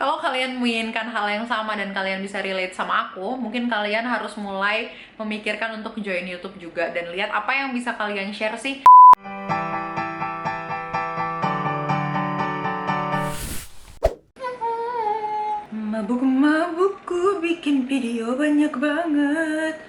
Kalau kalian menginginkan hal yang sama dan kalian bisa relate sama aku, mungkin kalian harus mulai memikirkan untuk join YouTube juga dan lihat apa yang bisa kalian share sih. Mabuk-mabukku bikin video banyak banget,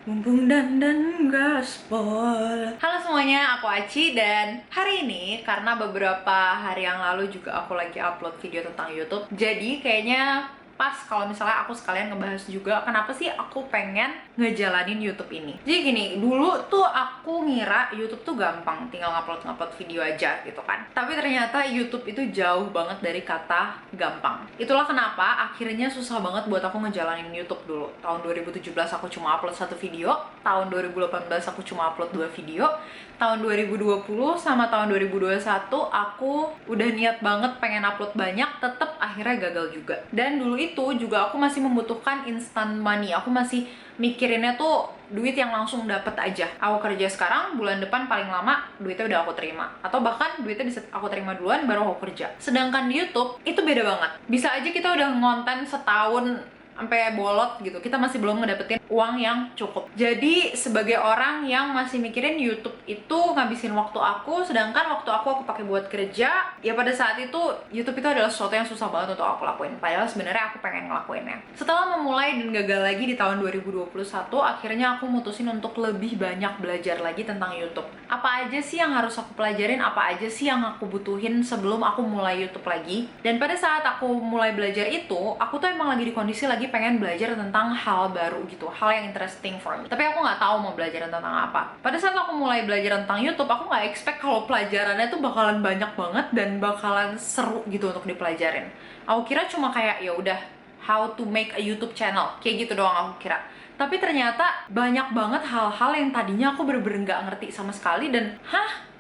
mumpung dandan gaspol. Halo semuanya, aku Aci dan hari ini karena beberapa hari yang lalu juga aku lagi upload video tentang YouTube, jadi kayaknya pas kalau misalnya aku sekalian ngebahas juga kenapa sih aku pengen ngejalanin YouTube ini. Jadi gini, dulu tuh aku ngira YouTube tuh gampang, tinggal ngupload video aja gitu kan. Tapi ternyata YouTube itu jauh banget dari kata gampang. Itulah kenapa akhirnya susah banget buat aku ngejalanin YouTube dulu. Tahun 2017 aku cuma upload 1 video, tahun 2018 aku cuma upload 2 video, tahun 2020 sama tahun 2021 aku udah niat banget pengen upload banyak, tetep akhirnya gagal juga. Dan dulu itu juga aku masih membutuhkan instant money, aku masih mikirinnya tuh duit yang langsung dapet aja. Aku kerja sekarang, bulan depan paling lama duitnya udah aku terima, atau bahkan duitnya bisa aku terima duluan baru aku kerja. Sedangkan di YouTube itu beda banget, bisa aja kita udah ngonten setahun sampai bolot gitu, kita masih belum ngedapetin uang yang cukup. Jadi sebagai orang yang masih mikirin YouTube itu ngabisin waktu aku, sedangkan waktu aku pakai buat kerja, ya pada saat itu YouTube itu adalah sesuatu yang susah banget untuk aku lakuin, padahal sebenarnya aku pengen ngelakuinnya. Setelah memulai dan gagal lagi di tahun 2021, akhirnya aku mutusin untuk lebih banyak belajar lagi tentang YouTube. Apa aja sih yang harus aku pelajarin, apa aja sih yang aku butuhin sebelum aku mulai YouTube lagi. Dan pada saat aku mulai belajar itu, aku tuh emang lagi di kondisi lagi pengen belajar tentang hal baru gitu, hal yang interesting for me. Tapi aku nggak tahu mau belajar tentang apa. Pada saat aku mulai belajar tentang YouTube, aku nggak expect kalau pelajarannya tuh bakalan banyak banget dan bakalan seru gitu untuk dipelajarin. Aku kira cuma kayak ya udah how to make a YouTube channel, kayak gitu doang aku kira. Tapi ternyata banyak banget hal-hal yang tadinya aku bener-bener nggak ngerti sama sekali dan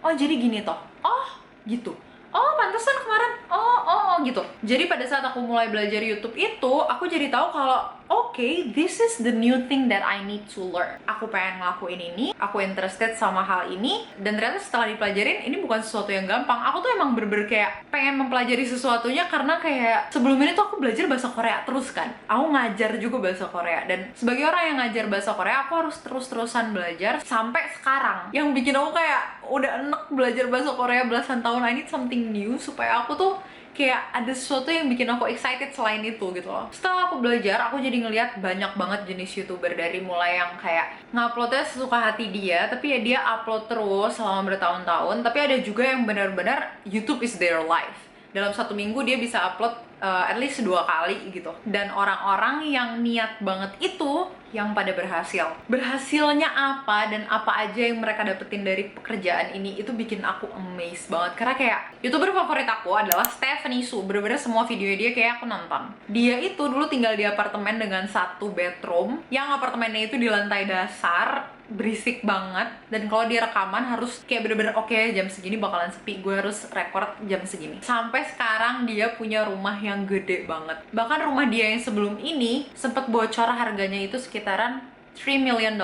oh jadi gini toh, oh gitu. Oh, pantesan kemarin. Oh, gitu. Jadi pada saat aku mulai belajar YouTube itu, aku jadi tahu kalau okay, this is the new thing that I need to learn. Aku pengen ngelakuin ini, aku interested sama hal ini, dan ternyata setelah dipelajarin, ini bukan sesuatu yang gampang. Aku tuh emang bener-bener kayak pengen mempelajari sesuatunya karena kayak sebelum ini tuh aku belajar bahasa Korea terus kan. Aku ngajar juga bahasa Korea, dan sebagai orang yang ngajar bahasa Korea, aku harus terus-terusan belajar sampai sekarang. Yang bikin aku kayak udah enek belajar bahasa Korea belasan tahun. I need something new supaya aku tuh kayak ada sesuatu yang bikin aku excited selain itu gitu loh. Setelah aku belajar, aku jadi ngeliat banyak banget jenis YouTuber, dari mulai yang kayak nguploadnya sesuka hati dia, tapi ya dia upload terus selama bertahun-tahun. Tapi ada juga yang benar-benar YouTube is their life. Dalam 1 minggu dia bisa upload at least 2 kali gitu. Dan orang-orang yang niat banget itu yang pada berhasil. Berhasilnya apa dan apa aja yang mereka dapetin dari pekerjaan ini, itu bikin aku amazed banget. Karena kayak YouTuber favorit aku adalah Stephanie Su. Bener-bener semua video dia kayak aku nonton. Dia itu dulu tinggal di apartemen dengan 1 bedroom, yang apartemennya itu di lantai dasar, berisik banget, dan kalau dia rekaman harus kayak bener-bener oke, jam segini bakalan sepi, gue harus record jam segini. Sampai sekarang dia punya rumah yang gede banget. Bahkan rumah dia yang sebelum ini sempat bocor harganya itu sekitaran $3 million,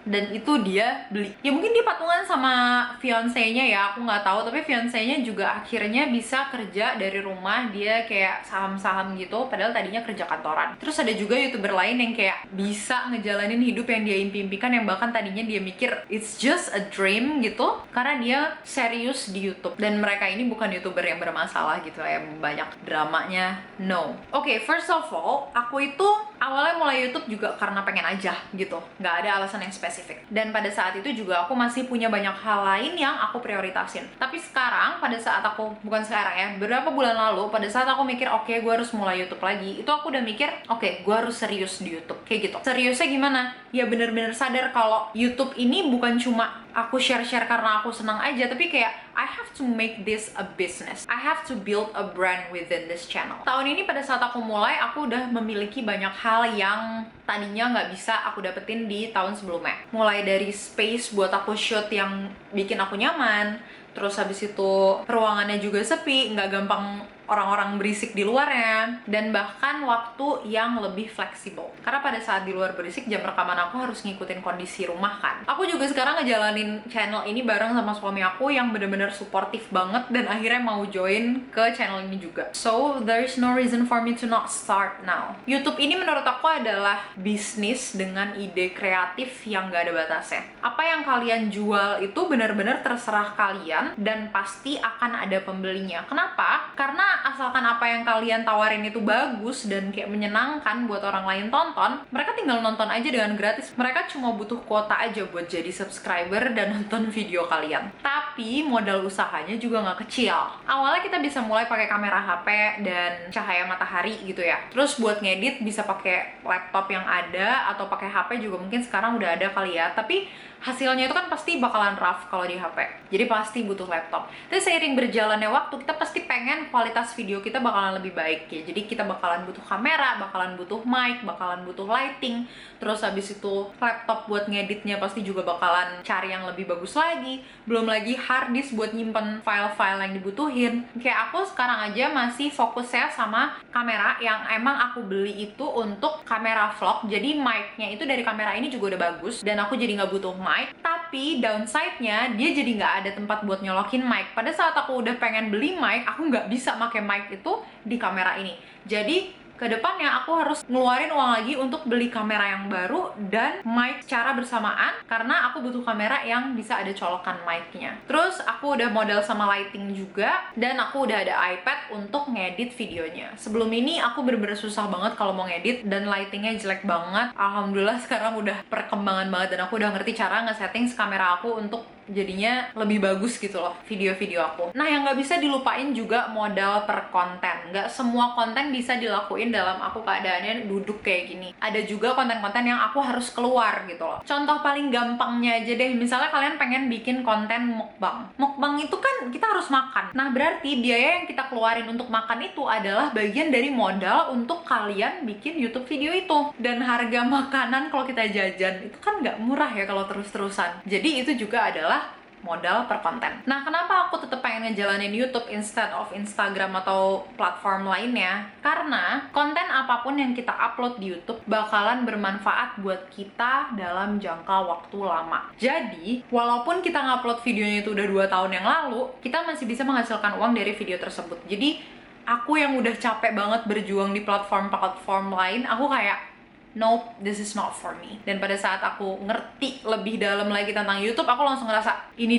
dan itu dia beli. Ya mungkin dia patungan sama fiancé-nya ya, aku nggak tahu, tapi fiancé-nya juga akhirnya bisa kerja dari rumah, dia kayak saham-saham gitu, padahal tadinya kerja kantoran. Terus ada juga YouTuber lain yang kayak bisa ngejalanin hidup yang dia impi-impikan, yang bahkan tadinya dia mikir it's just a dream gitu, karena dia serius di YouTube. Dan mereka ini bukan YouTuber yang bermasalah gitu ya, banyak dramanya, no. Oke, first of all, aku itu awalnya mulai YouTube juga karena pengen aja gitu, nggak ada alasan yang spesifik. Dan pada saat itu juga aku masih punya banyak hal lain yang aku prioritasin. Tapi sekarang, pada saat aku, bukan sekarang ya, beberapa bulan lalu, pada saat aku mikir oke, gue harus mulai YouTube lagi, itu aku udah mikir oke, gue harus serius di YouTube, kayak gitu. Seriusnya gimana? Ya bener-bener sadar kalau YouTube ini bukan cuma aku share-share karena aku senang aja, tapi kayak I have to make this a business. I have to build a brand within this channel. Tahun ini pada saat aku mulai, aku udah memiliki banyak hal yang tadinya nggak bisa aku dapetin di tahun sebelumnya. Mulai dari space buat aku shoot yang bikin aku nyaman, terus habis itu ruangannya juga sepi, nggak gampang orang-orang berisik di luarnya, dan bahkan waktu yang lebih fleksibel. Karena pada saat di luar berisik, jam rekaman aku harus ngikutin kondisi rumah kan. Aku juga sekarang ngejalanin channel ini bareng sama suami aku yang bener-bener suportif banget dan akhirnya mau join ke channel ini juga. So, there is no reason for me to not start now. YouTube ini menurut aku adalah bisnis dengan ide kreatif yang gak ada batasnya. Apa yang kalian jual itu benar-benar terserah kalian dan pasti akan ada pembelinya. Kenapa? Karena asalkan apa yang kalian tawarin itu bagus dan kayak menyenangkan buat orang lain tonton, mereka tinggal nonton aja dengan gratis. Mereka cuma butuh kuota aja buat jadi subscriber dan nonton video kalian. Tapi modal usahanya juga nggak kecil. Awalnya kita bisa mulai pakai kamera HP dan cahaya matahari gitu ya. Terus buat ngedit bisa pakai laptop yang ada atau pakai HP juga mungkin sekarang udah ada kali ya. Tapi hasilnya itu kan pasti bakalan rough kalau di HP. Jadi pasti butuh laptop. Tapi seiring berjalannya waktu, kita pasti pengen kualitas video kita bakalan lebih baik ya. Jadi kita bakalan butuh kamera, bakalan butuh mic, bakalan butuh lighting. Terus habis itu laptop buat ngeditnya pasti juga bakalan cari yang lebih bagus lagi. Belum lagi hard disk buat nyimpen file-file yang dibutuhin. Kayak aku sekarang aja masih fokusnya sama kamera yang emang aku beli itu untuk kamera vlog. Jadi mic-nya itu dari kamera ini juga udah bagus dan aku jadi nggak butuh mic. Tapi downside-nya dia jadi nggak ada tempat buat nyolokin mic. Pada saat aku udah pengen beli mic, aku nggak bisa pakai mic itu di kamera ini. Jadi kedepannya aku harus ngeluarin uang lagi untuk beli kamera yang baru dan mic secara bersamaan karena aku butuh kamera yang bisa ada colokan mic-nya. Terus aku udah modal sama lighting juga dan aku udah ada iPad untuk ngedit videonya. Sebelum ini aku bener-bener susah banget kalau mau ngedit dan lightingnya jelek banget. Alhamdulillah sekarang udah perkembangan banget dan aku udah ngerti cara nge-setting kamera aku untuk jadinya lebih bagus gitu loh video-video aku. Nah, yang nggak bisa dilupain juga modal per konten. Nggak semua konten bisa dilakuin dalam aku keadaannya duduk kayak gini. Ada juga konten-konten yang aku harus keluar gitu loh. Contoh paling gampangnya aja deh, misalnya kalian pengen bikin konten mukbang. Mukbang itu kan kita harus makan. Nah, berarti biaya yang kita keluarin untuk makan itu adalah bagian dari modal untuk kalian bikin YouTube video itu. Dan harga makanan kalau kita jajan itu kan nggak murah ya kalau terus-terusan. Jadi itu juga adalah modal per konten. Nah, kenapa aku tetap pengen ngejalanin YouTube instead of Instagram atau platform lainnya? Karena konten apapun yang kita upload di YouTube bakalan bermanfaat buat kita dalam jangka waktu lama. Jadi, walaupun kita ngupload videonya itu udah 2 tahun yang lalu, kita masih bisa menghasilkan uang dari video tersebut. Jadi, aku yang udah capek banget berjuang di platform-platform lain, aku kayak nope, this is not for me. Dan pada saat aku ngerti lebih dalam lagi tentang YouTube, aku langsung ngerasa, ini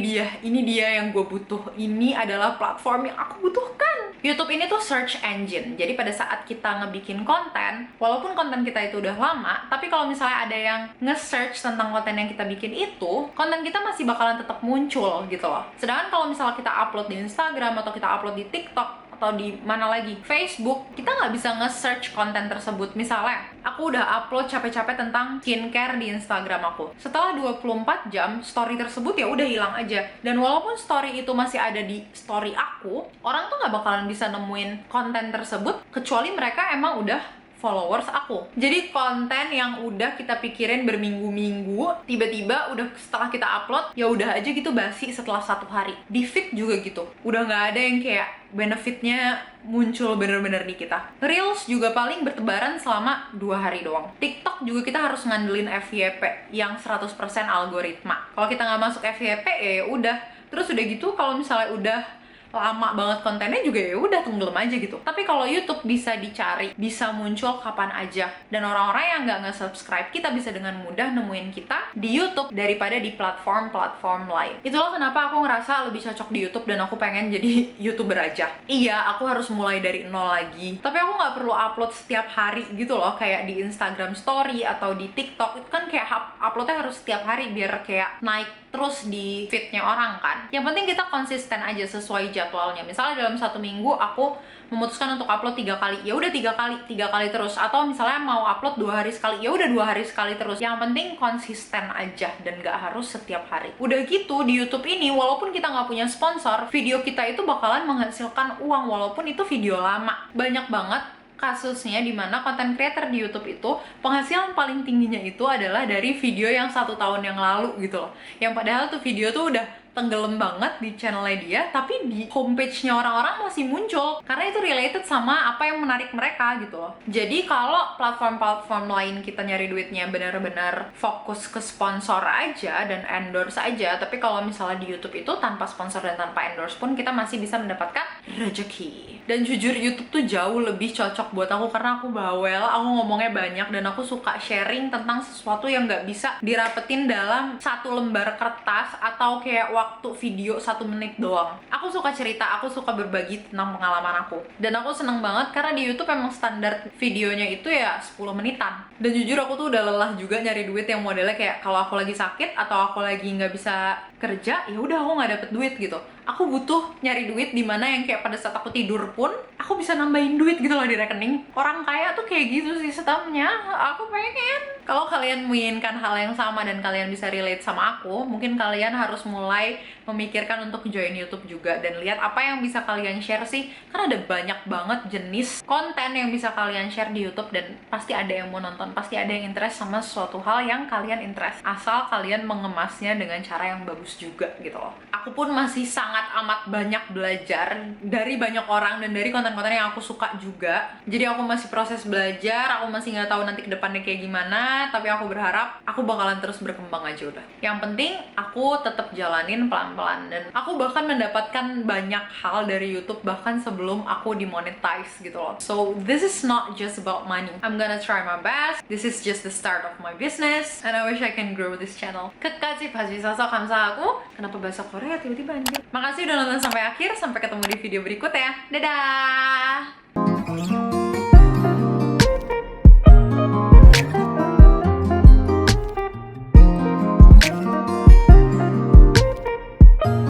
dia yang gue butuh. Ini adalah platform yang aku butuhkan. YouTube ini tuh search engine. Jadi pada saat kita ngebikin konten, walaupun konten kita itu udah lama, tapi kalau misalnya ada yang nge-search tentang konten yang kita bikin itu, konten kita masih bakalan tetap muncul gitu loh. Sedangkan kalau misalnya kita upload di Instagram atau kita upload di TikTok, atau di mana lagi, Facebook, kita nggak bisa nge-search konten tersebut. Misalnya, aku udah upload capek-capek tentang skincare di Instagram aku. Setelah 24 jam, story tersebut ya udah hilang aja. Dan walaupun story itu masih ada di story aku, orang tuh nggak bakalan bisa nemuin konten tersebut, kecuali mereka emang udah followers aku. Jadi konten yang udah kita pikirin berminggu-minggu, tiba-tiba udah setelah kita upload, ya udah aja gitu basi setelah 1 hari. Di feed juga gitu, udah nggak ada yang kayak benefitnya muncul bener-bener di kita. Reels juga paling bertebaran selama 2 hari doang. TikTok juga kita harus ngandelin FYP yang 100% algoritma. Kalau kita nggak masuk FYP ya udah. Terus udah gitu kalau misalnya udah lama banget kontennya juga ya udah tenggelam aja gitu. Tapi kalau YouTube bisa dicari, bisa muncul kapan aja, dan orang-orang yang nggak nge-subscribe kita bisa dengan mudah nemuin kita di YouTube daripada di platform-platform lain. Itulah kenapa aku ngerasa lebih cocok di YouTube dan aku pengen jadi YouTuber aja. Iya, aku harus mulai dari nol lagi, tapi aku nggak perlu upload setiap hari gitu loh, kayak di Instagram Story atau di TikTok. Itu kan kayak uploadnya harus setiap hari biar kayak naik terus di feednya orang kan. Yang penting kita konsisten aja sesuai jadwalnya. Misalnya dalam 1 minggu aku memutuskan untuk upload 3 kali, ya udah 3 kali terus. Atau misalnya mau upload 2 hari sekali, ya udah 2 hari sekali terus. Yang penting konsisten aja dan nggak harus setiap hari. Udah gitu di YouTube ini, walaupun kita nggak punya sponsor, video kita itu bakalan menghasilkan uang walaupun itu video lama. Banyak banget kasusnya dimana konten creator di YouTube itu penghasilan paling tingginya itu adalah dari video yang 1 tahun yang lalu gitu loh, yang padahal tuh video tuh udah tenggelam banget di channelnya dia, tapi di homepage-nya orang-orang masih muncul karena itu related sama apa yang menarik mereka gitu loh. Jadi kalau platform-platform lain kita nyari duitnya benar-benar fokus ke sponsor aja dan endorse aja, tapi kalau misalnya di YouTube itu tanpa sponsor dan tanpa endorse pun kita masih bisa mendapatkan rezeki. Dan jujur YouTube tuh jauh lebih cocok buat aku karena aku bawel, aku ngomongnya banyak dan aku suka sharing tentang sesuatu yang nggak bisa dirapetin dalam satu lembar kertas atau kayak waktu video 1 menit doang. Aku suka cerita, aku suka berbagi tentang pengalaman aku. Dan aku seneng banget karena di YouTube emang standar videonya itu ya 10 menitan. Dan jujur aku tuh udah lelah juga nyari duit yang modelnya kayak kalau aku lagi sakit atau aku lagi nggak bisa kerja, ya udah aku nggak dapet duit gitu. Aku butuh nyari duit di mana yang kayak pada saat aku tidur pun aku bisa nambahin duit gitu loh di rekening. Orang kaya tuh kayak gitu sistemnya. Aku pengen. Kalau kalian menginginkan hal yang sama dan kalian bisa relate sama aku, mungkin kalian harus mulai memikirkan untuk join YouTube juga dan lihat apa yang bisa kalian share sih. Karena ada banyak banget jenis konten yang bisa kalian share di YouTube dan pasti ada yang mau nonton, pasti ada yang interest sama suatu hal yang kalian interest. Asal kalian mengemasnya dengan cara yang bagus juga gitu loh. Aku pun masih sangat amat banyak belajar dari banyak orang dan dari konten-konten yang aku suka juga. Jadi aku masih proses belajar, aku masih nggak tahu nanti ke depannya kayak gimana, tapi aku berharap aku bakalan terus berkembang aja udah. Yang penting aku tetap jalanin pelan-pelan dan aku bahkan mendapatkan banyak hal dari YouTube bahkan sebelum aku dimonetize gitu loh. So this is not just about money. I'm gonna try my best. This is just the start of my business and I wish I can grow this channel. 끝까지 봐주셔서 감사하고. Kenapa bahasa Korea tiba-tiba anjir? Makasih udah nonton sampai akhir. Sampai ketemu di video berikut ya. Dadah!